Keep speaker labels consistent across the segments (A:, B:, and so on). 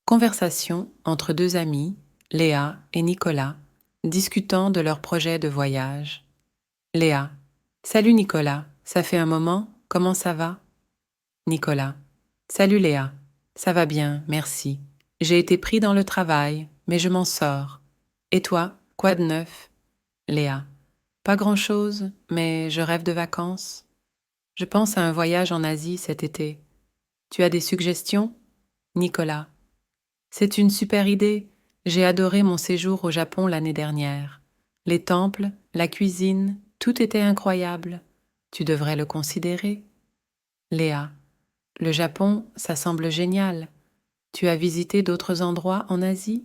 A: Conversation entre deux amis, Léa et Nicolas, discutant de leur projet de voyage. Léa: Salut Nicolas, ça fait un moment, comment ça va? Nicolas: Salut Léa, ça va bien, merci. J'ai été pris dans le travail, mais je m'en sors. Et toi, quoi de neuf? Léa: Pas grand-chose, mais je rêve de vacances. Je pense à un voyage en Asie cet été. Tu as des suggestions? Nicolas: C'est une super idée. J'ai adoré mon séjour au Japon l'année dernière. Les temples, la cuisine, tout était incroyable. Tu devrais le considérer. Léa: Le Japon, ça semble génial. Tu as visité d'autres endroits en Asie?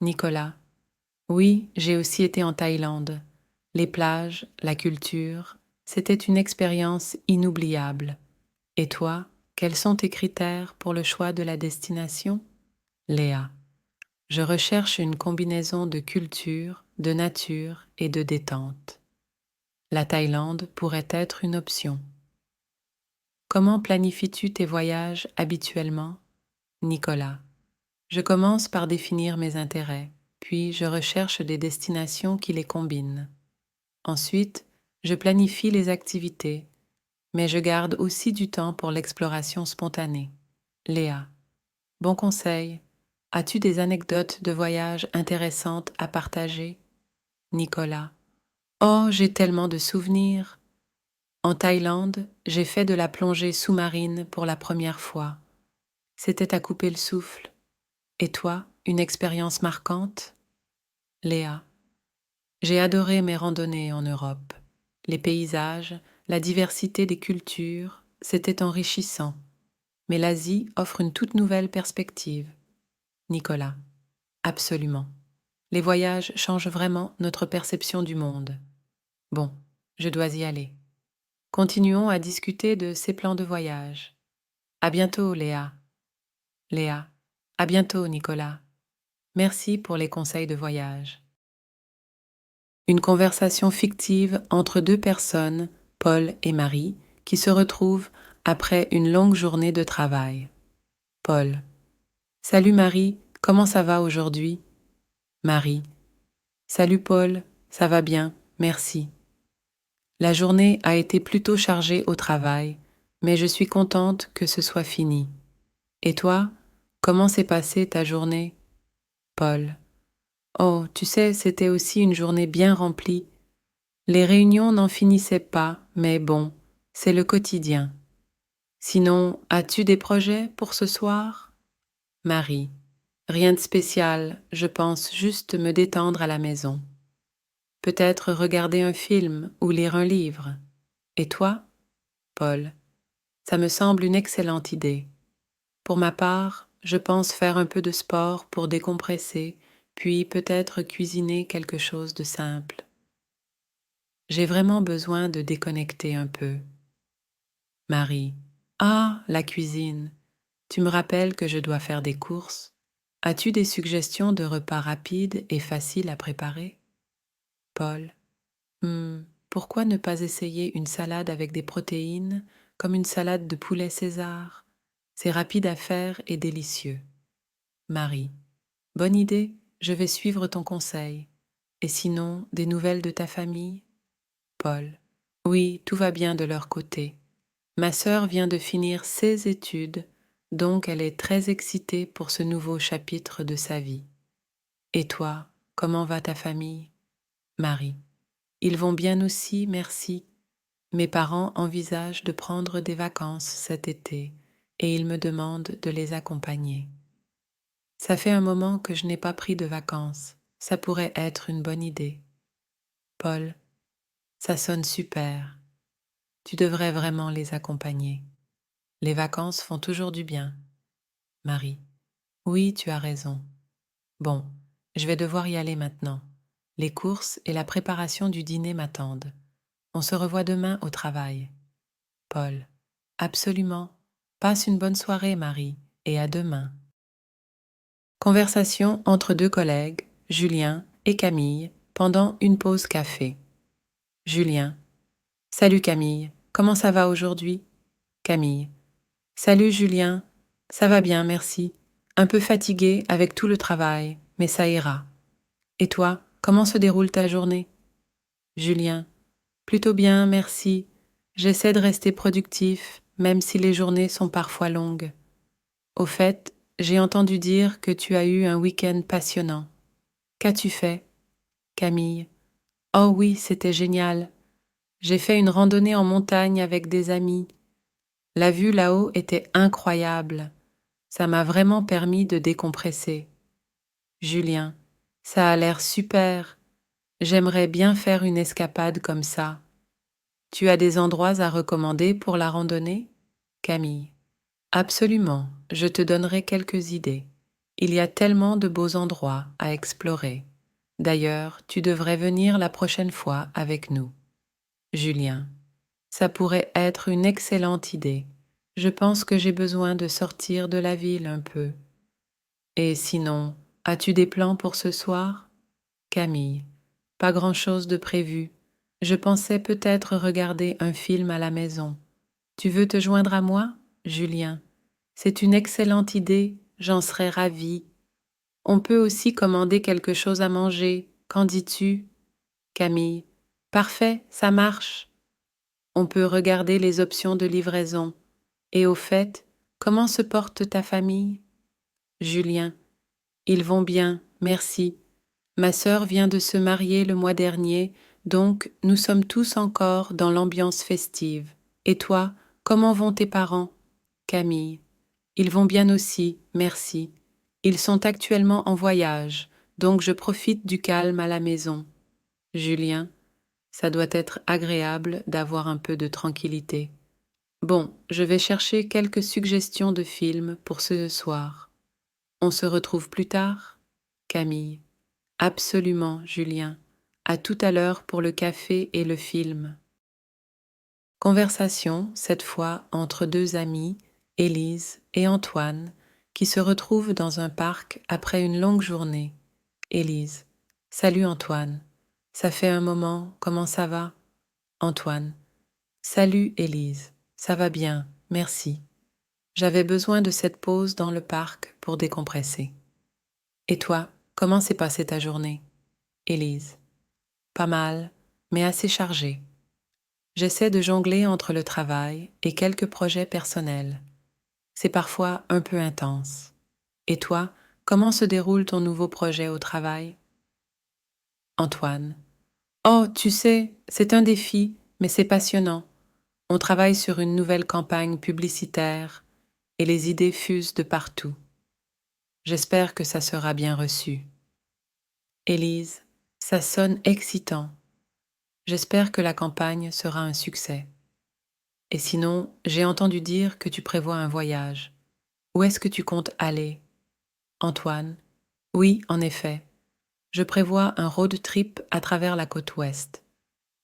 A: Nicolas: Oui, j'ai aussi été en Thaïlande. Les plages, la culture, c'était une expérience inoubliable. Et toi, quels sont tes critères pour le choix de la destination? Léa: Je recherche une combinaison de culture, de nature et de détente. La Thaïlande pourrait être une option. Comment planifies-tu tes voyages habituellement? Nicolas: Je commence par définir mes intérêts, puis je recherche des destinations qui les combinent. Ensuite, je planifie les activités, mais je garde aussi du temps pour l'exploration spontanée. Léa: Bon conseil. As-tu des anecdotes de voyage intéressantes à partager? Nicolas: Oh, j'ai tellement de souvenirs. En Thaïlande, j'ai fait de la plongée sous-marine pour la première fois. C'était à couper le souffle. Et toi, une expérience marquante? Léa: J'ai adoré mes randonnées en Europe. Les paysages, la diversité des cultures, c'était enrichissant. Mais l'Asie offre une toute nouvelle perspective. Nicolas: Absolument. Les voyages changent vraiment notre perception du monde. Bon, je dois y aller. Continuons à discuter de ces plans de voyage. À bientôt, Léa. Léa: À bientôt, Nicolas. Merci pour les conseils de voyage. Une conversation fictive entre deux personnes, Paul et Marie, qui se retrouvent après une longue journée de travail. Paul: Salut Marie, comment ça va aujourd'hui? Marie: Salut Paul, ça va bien, merci. La journée a été plutôt chargée au travail, mais je suis contente que ce soit fini. Et toi, comment s'est passée ta journée? Paul: Oh, tu sais, c'était aussi une journée bien remplie. Les réunions n'en finissaient pas, mais bon, c'est le quotidien. Sinon, as-tu des projets pour ce soir? Marie: Rien de spécial, je pense juste me détendre à la maison. Peut-être regarder un film ou lire un livre. Et toi? Paul: Ça me semble une excellente idée. Pour ma part, je pense faire un peu de sport pour décompresser, puis peut-être cuisiner quelque chose de simple. J'ai vraiment besoin de déconnecter un peu. Marie: Ah, la cuisine. Tu me rappelles que je dois faire des courses. As-tu des suggestions de repas rapides et faciles à préparer? Paul: Pourquoi ne pas essayer une salade avec des protéines, comme une salade de poulet César? C'est rapide à faire et délicieux. Marie: Bonne idée, je vais suivre ton conseil. Et sinon, des nouvelles de ta famille? Paul: Oui, tout va bien de leur côté. Ma sœur vient de finir ses études, donc elle est très excitée pour ce nouveau chapitre de sa vie. Et toi, comment va ta famille? Marie: Ils vont bien aussi, merci. Mes parents envisagent de prendre des vacances cet été et ils me demandent de les accompagner. Ça fait un moment que je n'ai pas pris de vacances. Ça pourrait être une bonne idée. Paul: Ça sonne super. Tu devrais vraiment les accompagner. Les vacances font toujours du bien. Marie: Oui, tu as raison. Bon, je vais devoir y aller maintenant. Les courses et la préparation du dîner m'attendent. On se revoit demain au travail. Paul: Absolument. Passe une bonne soirée, Marie, et à demain. Conversation entre deux collègues, Julien et Camille, pendant une pause café. Julien: Salut Camille, comment ça va aujourd'hui? Camille: Salut Julien, ça va bien, merci. Un peu fatiguée avec tout le travail, mais ça ira. Et toi, comment se déroule ta journée? Julien. Plutôt bien, merci. J'essaie de rester productif, même si les journées sont parfois longues. Au fait, j'ai entendu dire que tu as eu un week-end passionnant. Qu'as-tu fait, Camille? Oh oui, c'était génial. J'ai fait une randonnée en montagne avec des amis. La vue là-haut était incroyable. Ça m'a vraiment permis de décompresser. Julien, ça a l'air super. J'aimerais bien faire une escapade comme ça. Tu as des endroits à recommander pour la randonnée? Camille. Absolument, je te donnerai quelques idées. Il y a tellement de beaux endroits à explorer. D'ailleurs, tu devrais venir la prochaine fois avec nous. Julien. Ça pourrait être une excellente idée. Je pense que j'ai besoin de sortir de la ville un peu. Et sinon, as-tu des plans pour ce soir? Camille. Pas grand-chose de prévu. Je pensais peut-être regarder un film à la maison. Tu veux te joindre à moi, Julien? C'est une excellente idée, j'en serais ravie. On peut aussi commander quelque chose à manger. Qu'en dis-tu? Camille. Parfait, ça marche. On peut regarder les options de livraison. Et au fait, comment se porte ta famille? Julien. Ils vont bien, merci. Ma sœur vient de se marier le mois dernier, donc nous sommes tous encore dans l'ambiance festive. Et toi, comment vont tes parents? Camille. Ils vont bien aussi, merci. Ils sont actuellement en voyage, donc je profite du calme à la maison. Julien. Ça doit être agréable d'avoir un peu de tranquillité. Bon, je vais chercher quelques suggestions de films pour ce soir. On se retrouve plus tard? Camille. Absolument, Julien. À tout à l'heure pour le café et le film. Conversation, cette fois entre deux amis, Élise et Antoine, qui se retrouvent dans un parc après une longue journée. Élise. Salut Antoine. Ça fait un moment, comment ça va? Antoine. Salut Élise. Ça va bien, merci. J'avais besoin de cette pause dans le parc pour décompresser. Et toi, comment s'est passée ta journée? Élise. Pas mal, mais assez chargée. J'essaie de jongler entre le travail et quelques projets personnels. C'est parfois un peu intense. Et toi, comment se déroule ton nouveau projet au travail? Antoine. Oh, tu sais, c'est un défi, mais c'est passionnant. On travaille sur une nouvelle campagne publicitaire et les idées fusent de partout. J'espère que ça sera bien reçu. Élise, ça sonne excitant. J'espère que la campagne sera un succès. Et sinon, j'ai entendu dire que tu prévois un voyage. Où est-ce que tu comptes aller? Antoine. Oui, en effet. Je prévois un road trip à travers la côte ouest.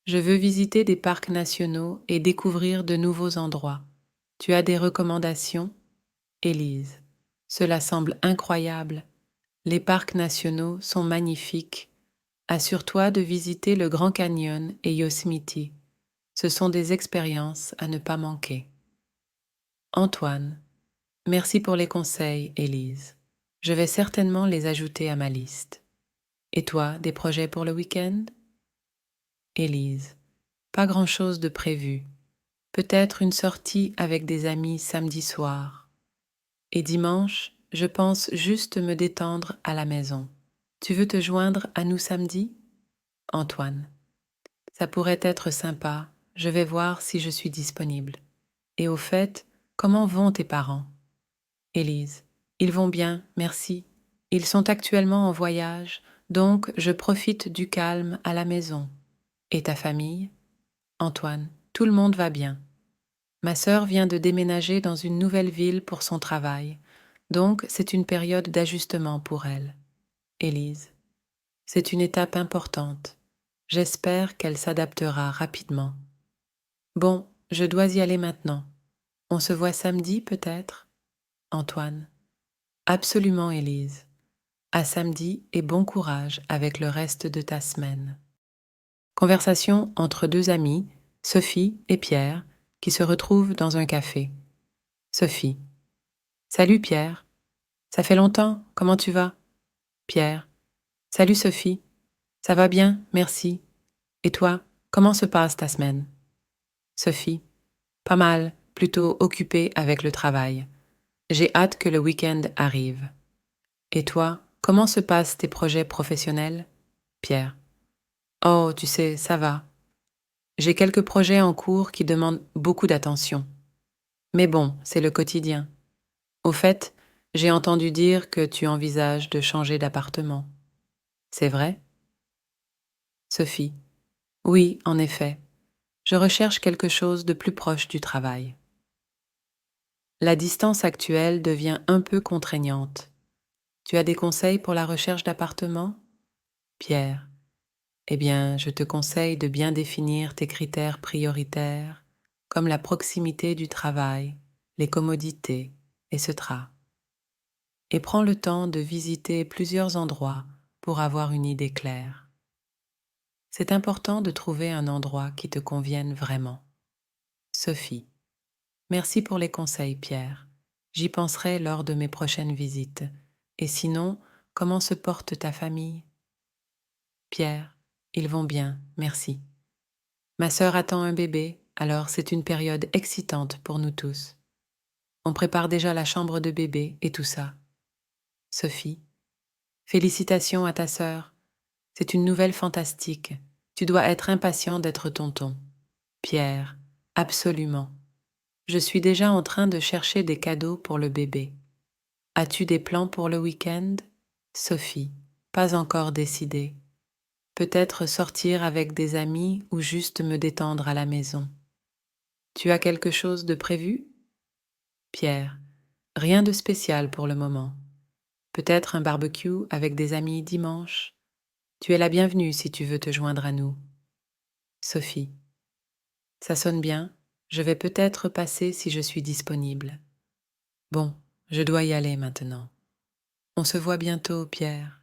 A: Je veux visiter des parcs nationaux et découvrir de nouveaux endroits. Tu as des recommandations? Élise. Cela semble incroyable. Les parcs nationaux sont magnifiques. Assure-toi de visiter le Grand Canyon et Yosemite. Ce sont des expériences à ne pas manquer. Antoine. Merci pour les conseils, Élise. Je vais certainement les ajouter à ma liste. Et toi, des projets pour le week-end? Élise. Pas grand-chose de prévu. Peut-être une sortie avec des amis samedi soir. Et dimanche, je pense juste me détendre à la maison. Tu veux te joindre à nous samedi? Antoine. Ça pourrait être sympa. Je vais voir si je suis disponible. Et au fait, comment vont tes parents? Élise. Ils vont bien, merci. Ils sont actuellement en voyage, donc je profite du calme à la maison. Et ta famille? Antoine. Tout le monde va bien. Ma sœur vient de déménager dans une nouvelle ville pour son travail, donc c'est une période d'ajustement pour elle. Élise. C'est une étape importante. J'espère qu'elle s'adaptera rapidement. Bon, je dois y aller maintenant. On se voit samedi peut-être? Antoine. Absolument, Élise. À samedi et bon courage avec le reste de ta semaine. Conversation entre deux amis, Sophie et Pierre, qui se retrouvent dans un café. Sophie. Salut Pierre. Ça fait longtemps, comment tu vas? Pierre. Salut Sophie. Ça va bien, merci. Et toi, comment se passe ta semaine? Sophie. Pas mal, plutôt occupée avec le travail. J'ai hâte que le week-end arrive. Et toi, comment se passent tes projets professionnels? Pierre. Oh, tu sais, ça va. J'ai quelques projets en cours qui demandent beaucoup d'attention. Mais bon, c'est le quotidien. Au fait, j'ai entendu dire que tu envisages de changer d'appartement. C'est vrai? Sophie. Oui, en effet. Je recherche quelque chose de plus proche du travail. La distance actuelle devient un peu contraignante. Tu as des conseils pour la recherche d'appartement? Pierre. Eh bien, je te conseille de bien définir tes critères prioritaires, comme la proximité du travail, les commodités, etc. Et prends le temps de visiter plusieurs endroits pour avoir une idée claire. C'est important de trouver un endroit qui te convienne vraiment. Sophie. Merci pour les conseils, Pierre. J'y penserai lors de mes prochaines visites. Et sinon, comment se porte ta famille? Pierre. Ils vont bien, merci. Ma sœur attend un bébé, alors c'est une période excitante pour nous tous. On prépare déjà la chambre de bébé et tout ça. Sophie. Félicitations à ta sœur. C'est une nouvelle fantastique. Tu dois être impatient d'être tonton. Pierre. Absolument. Je suis déjà en train de chercher des cadeaux pour le bébé. As-tu des plans pour le week-end? Sophie. Pas encore décidé. Peut-être sortir avec des amis ou juste me détendre à la maison. Tu as quelque chose de prévu? Pierre. Rien de spécial pour le moment. Peut-être un barbecue avec des amis dimanche. Tu es la bienvenue si tu veux te joindre à nous. Sophie. Ça sonne bien. Je vais peut-être passer si je suis disponible. Bon, je dois y aller maintenant. On se voit bientôt, Pierre.